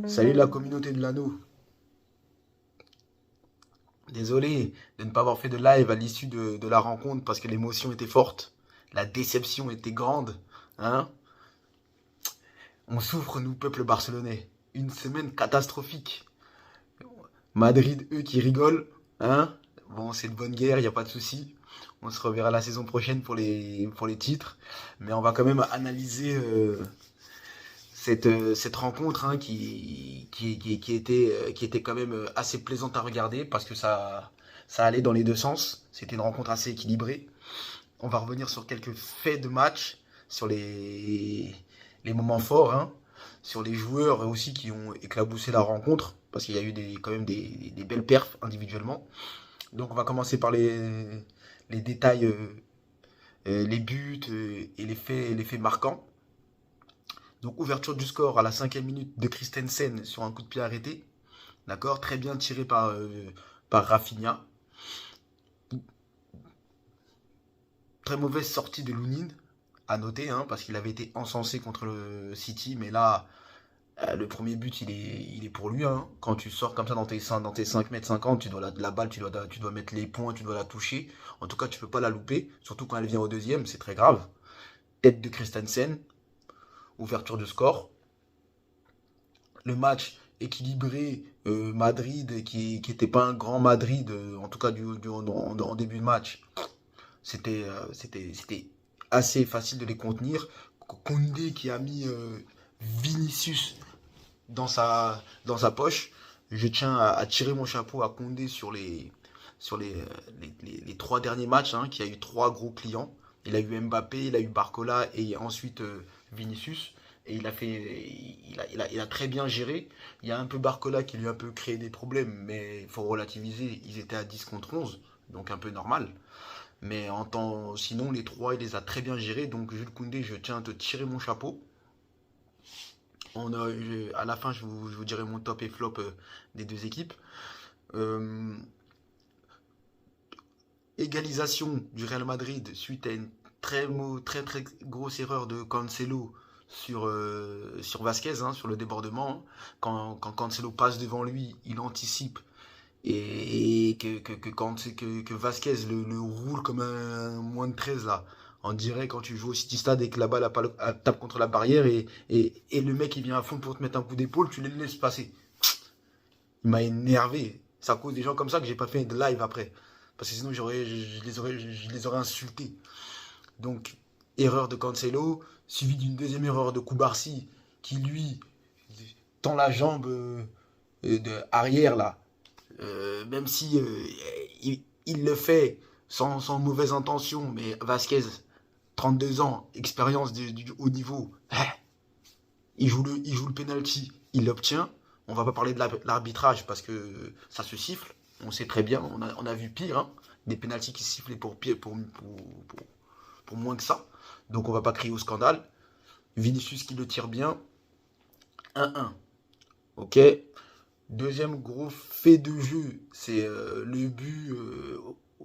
Salut la communauté de l'anneau. Désolé de ne pas avoir fait de live à l'issue de la rencontre parce que l'émotion était forte. La déception était grande. Hein. On souffre, nous, peuple barcelonais. Une semaine catastrophique. Madrid, eux, qui rigolent. Hein. Bon, c'est de bonne guerre, il n'y a pas de souci. On se reverra la saison prochaine pour les titres. Mais on va quand même analyser cette rencontre hein, qui était quand même assez plaisante à regarder parce que ça allait dans les deux sens. C'était une rencontre assez équilibrée. On va revenir sur quelques faits de match, sur les moments forts, hein, sur les joueurs aussi qui ont éclaboussé la rencontre parce qu'il y a eu quand même des belles perfs individuellement. Donc on va commencer par les détails, les buts et les faits marquants. Donc ouverture du score à la 5e minute de Christensen sur un coup de pied arrêté. D'accord. Très bien tiré par Rafinha. Très mauvaise sortie de Lounine, à noter, hein, parce qu'il avait été encensé contre le City. Mais là, le premier but, il est pour lui. Hein. Quand tu sors comme ça dans tes 5 m 50, la balle, tu dois mettre les points, tu dois la toucher. En tout cas, tu peux pas la louper. Surtout quand elle vient au deuxième, c'est très grave. Tête de Christensen. Ouverture du score. Le match équilibré, Madrid qui était pas un grand Madrid, en tout cas en début de match, c'était assez facile de les contenir. Koundé qui a mis Vinicius dans sa poche. Je tiens à tirer mon chapeau à Koundé sur les 3 derniers matchs, hein, qui a eu 3 gros clients. Il a eu Mbappé, il a eu Barcola et ensuite Vinicius. Et il a très bien géré. Il y a un peu Barcola qui lui a un peu créé des problèmes, mais il faut relativiser. Ils étaient à 10 contre 11, donc un peu normal. Mais sinon, les trois, il les a très bien gérés. Donc Jules Koundé, je tiens à te tirer mon chapeau. À la fin, je vous dirai mon top et flop des deux équipes. Euh, Égalisation du Real Madrid suite à une très grosse erreur de Cancelo sur Vasquez, hein, sur le débordement. Hein. Quand Cancelo passe devant lui, il anticipe et que Vasquez le roule comme un moins de 13 là. On dirait quand tu joues au City Stade et que la balle tape contre la barrière et le mec il vient à fond pour te mettre un coup d'épaule, tu le laisses passer. Il m'a énervé. C'est à cause des gens comme ça que j'ai pas fait de live après. Parce que sinon je les aurais insultés. Donc, erreur de Cancelo, suivie d'une deuxième erreur de Koubarsi, qui lui tend la jambe de arrière là. Même si il le fait sans mauvaise intention, mais Vasquez, 32 ans, expérience du haut niveau, il joue le penalty, il l'obtient. On va pas parler de l'arbitrage parce que ça se siffle. On sait très bien, on a vu pire, hein, des pénaltys qui sifflaient pour moins que ça. Donc on va pas crier au scandale. Vinicius qui le tire bien. 1-1. Ok. Deuxième gros fait de jeu, c'est le but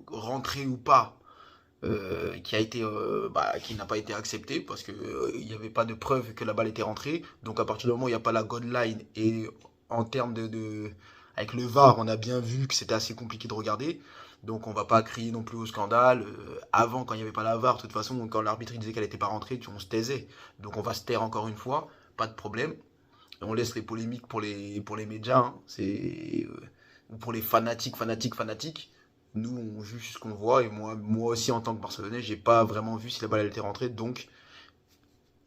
rentré ou pas qui n'a pas été accepté parce que il n'y avait pas de preuve que la balle était rentrée. Donc à partir du moment où il n'y a pas la goal line et en termes avec le VAR, on a bien vu que c'était assez compliqué de regarder. Donc on va pas crier non plus au scandale. Avant, quand il n'y avait pas la VAR, de toute façon, quand l'arbitre disait qu'elle n'était pas rentrée, on se taisait. Donc on va se taire encore une fois, pas de problème. Et on laisse les polémiques pour les médias, hein. Ou pour les fanatiques. Nous, on juge ce qu'on voit. Et moi aussi, en tant que Barcelonais, j'ai pas vraiment vu si la balle elle était rentrée. Donc,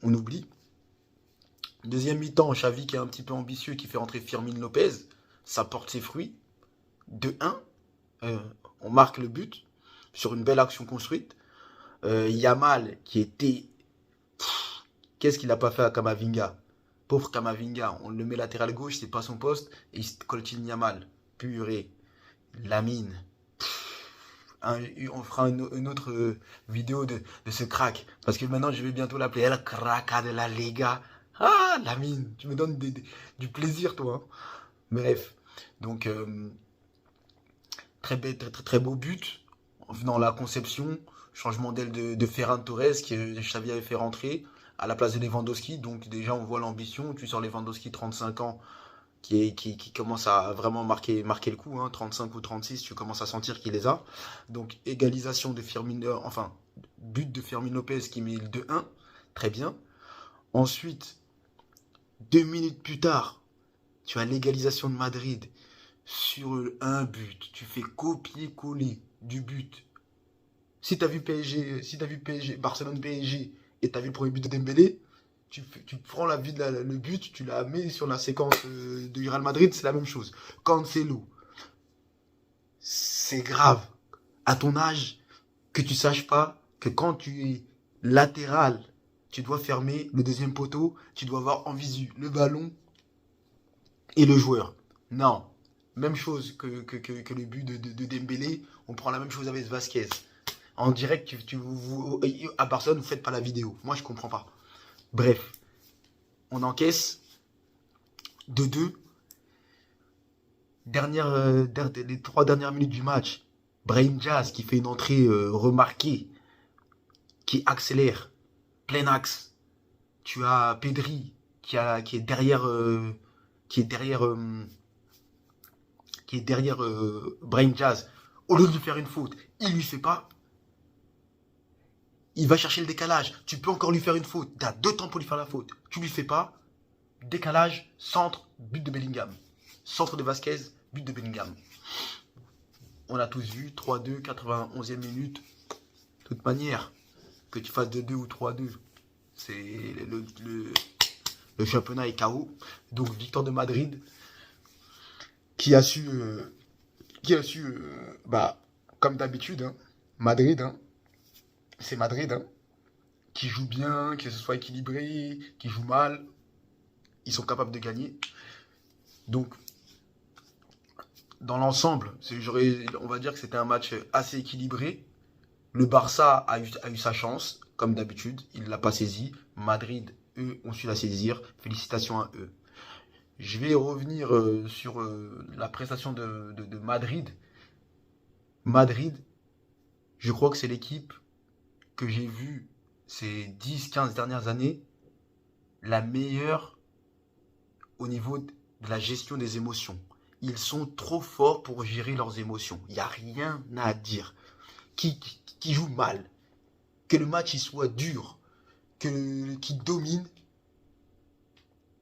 on oublie. Deuxième mi-temps, Xavi qui est un petit peu ambitieux, qui fait rentrer Firmin Lopez. Ça porte ses fruits. 2-1. On marque le but sur une belle action construite. Yamal qui était... Qu'est-ce qu'il n'a pas fait à Kamavinga? Pauvre Kamavinga, on le met latéral gauche, c'est pas son poste, et il se coltine Yamal. Purée. Lamine. On fera une autre vidéo de ce crack. Parce que maintenant, je vais bientôt l'appeler El Craca de la Liga. Ah, Lamine, tu me donnes du plaisir, toi. Hein. Bref. Donc, très beau but. En venant la conception. Changement d'aile de Ferran Torres, que Xavi avait fait rentrer à la place de Lewandowski. Donc déjà, on voit l'ambition. Tu sors Lewandowski, 35 ans, qui commence à vraiment marquer le coup. Hein, 35 ou 36, tu commences à sentir qu'il les a. Donc égalisation de Firmino, enfin, but de Fermin Lopez qui met le 2-1. Très bien. Ensuite, 2 minutes plus tard, tu as l'égalisation de Madrid sur un but. Tu fais copier-coller du but. Si tu as vu PSG, si t'as vu PSG, Barcelone PSG, et tu as vu le premier but de Dembélé, tu prends le but, tu la mets sur la séquence de Real Madrid, c'est la même chose. Cancelo, c'est grave. À ton âge, que tu saches pas que quand tu es latéral, tu dois fermer le deuxième poteau, tu dois avoir en visu le ballon et le joueur. Non. Même chose que le but de Dembélé, on prend la même chose avec Vasquez. En direct, à Barcelone, vous faites pas la vidéo. Moi, je comprends pas. Bref, on encaisse 2-2. Les 3 dernières minutes du match, Brahim Diaz qui fait une entrée remarquée, qui accélère, plein axe. Tu as Pedri qui est derrière, qui est derrière, Brahim Diaz. Au lieu de lui faire une faute, il lui fait pas. Il va chercher le décalage. Tu peux encore lui faire une faute. Tu as 2 temps pour lui faire la faute. Tu lui fais pas. Décalage, centre, but de Bellingham. Centre de Vasquez, but de Bellingham. On a tous vu, 3-2, 91e minute. De toute manière, que tu fasses 2-2 ou 3-2, c'est le championnat est KO. Donc victoire de Madrid qui a su, comme d'habitude, hein, Madrid, hein, c'est Madrid, hein, qui joue bien, que ce soit équilibré, qui joue mal, ils sont capables de gagner. Donc, dans l'ensemble, on va dire que c'était un match assez équilibré. Le Barça a eu sa chance, comme d'habitude, il ne l'a pas saisi. Madrid, eux, ont su la saisir. Félicitations à eux. Je vais revenir sur la prestation de Madrid. Madrid, je crois que c'est l'équipe que j'ai vue ces 10-15 dernières années la meilleure au niveau de la gestion des émotions. Ils sont trop forts pour gérer leurs émotions. Il n'y a rien à dire. Qui joue mal, que le match il soit dur, qui domine,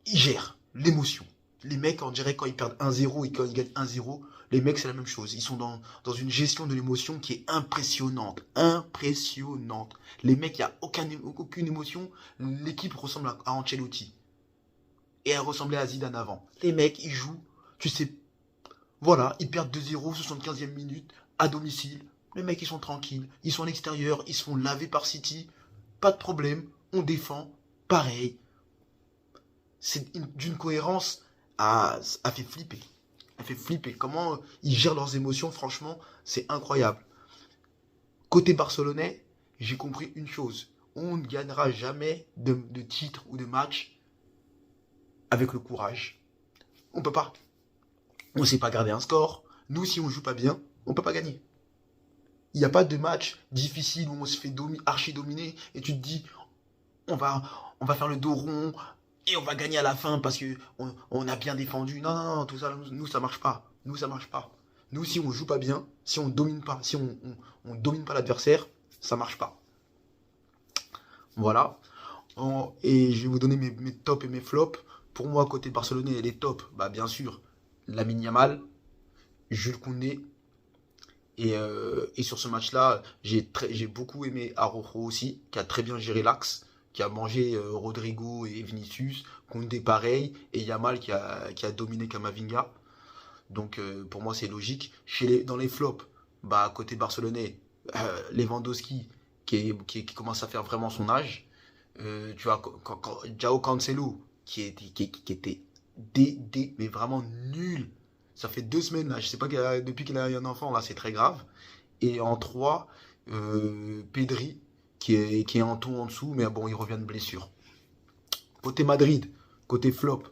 ils gèrent l'émotion. Les mecs, on dirait quand ils perdent 1-0 et quand ils gagnent 1-0, les mecs c'est la même chose. Ils sont dans une gestion de l'émotion qui est impressionnante. Impressionnante. Les mecs, il n'y a aucune émotion. L'équipe ressemble à Ancelotti. Et elle ressemblait à Zidane avant. Les mecs, ils jouent, tu sais, voilà, ils perdent 2-0, 75e minute, à domicile. Les mecs, ils sont tranquilles, ils sont à l'extérieur, ils se font laver par City. Pas de problème, on défend, pareil. C'est d'une cohérence à fait flipper. Elle fait flipper. Comment ils gèrent leurs émotions, franchement, c'est incroyable. Côté barcelonais, j'ai compris une chose. On ne gagnera jamais de titre ou de match avec le courage. On peut pas. On ne sait pas garder un score. Nous, si on joue pas bien, on peut pas gagner. Il n'y a pas de match difficile où on se fait archi dominer et tu te dis on va faire le dos rond et on va gagner à la fin parce que on a bien défendu. Non, non, non, tout ça, nous ça marche pas. Nous ça marche pas. Nous si on joue pas bien, si on domine pas, si on domine pas l'adversaire, ça marche pas. Voilà. Et je vais vous donner mes tops et mes flops. Pour moi, côté barcelonais, les tops, bah bien sûr, Lamine Yamal, Jules Koundé. Et sur ce match-là, j'ai beaucoup aimé Araujo aussi, qui a très bien géré l'axe, qui a mangé Rodrigo et Vinicius, Koundé pareil, et Yamal qui a dominé Camavinga. Donc pour moi c'est logique. Dans les flops, bah côté barcelonais, Lewandowski qui commence à faire vraiment son âge. Tu as Joao Cancelo qui était mais vraiment nul. Ça fait 2 semaines là, je sais pas depuis qu'il a eu un enfant là, c'est très grave. Et en 3, Pedri qui est un ton en dessous, mais bon, il revient de blessure. Côté Madrid, côté flop,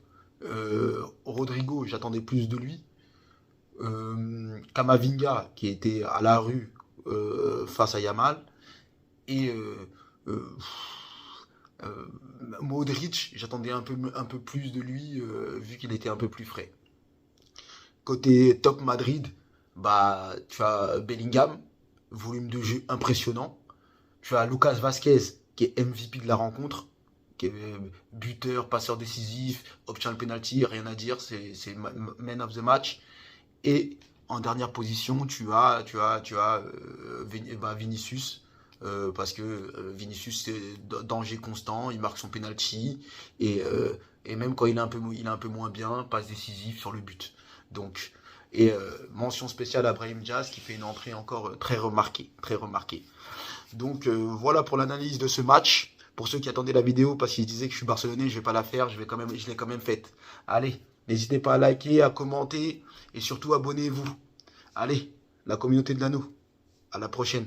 Rodrigo, j'attendais plus de lui. Camavinga qui était à la rue face à Yamal. Et euh, Modric, j'attendais un peu plus de lui, vu qu'il était un peu plus frais. Côté top Madrid, bah, tu as Bellingham, volume de jeu impressionnant. Tu as Lucas Vasquez, qui est MVP de la rencontre, qui est buteur, passeur décisif, obtient le penalty, rien à dire, c'est man of the match. Et en dernière position, Vinicius. Parce que Vinicius, c'est danger constant, il marque son penalty. Et même quand il est un peu moins bien, passe décisif sur le but. Donc, mention spéciale à Brahim Diaz qui fait une entrée encore très remarquée. Très remarquée. Donc voilà pour l'analyse de ce match. Pour ceux qui attendaient la vidéo parce qu'ils disaient que je suis barcelonais, je vais pas la faire, je l'ai quand même faite. Allez, n'hésitez pas à liker, à commenter et surtout abonnez-vous. Allez, la communauté de l'anneau. À la prochaine.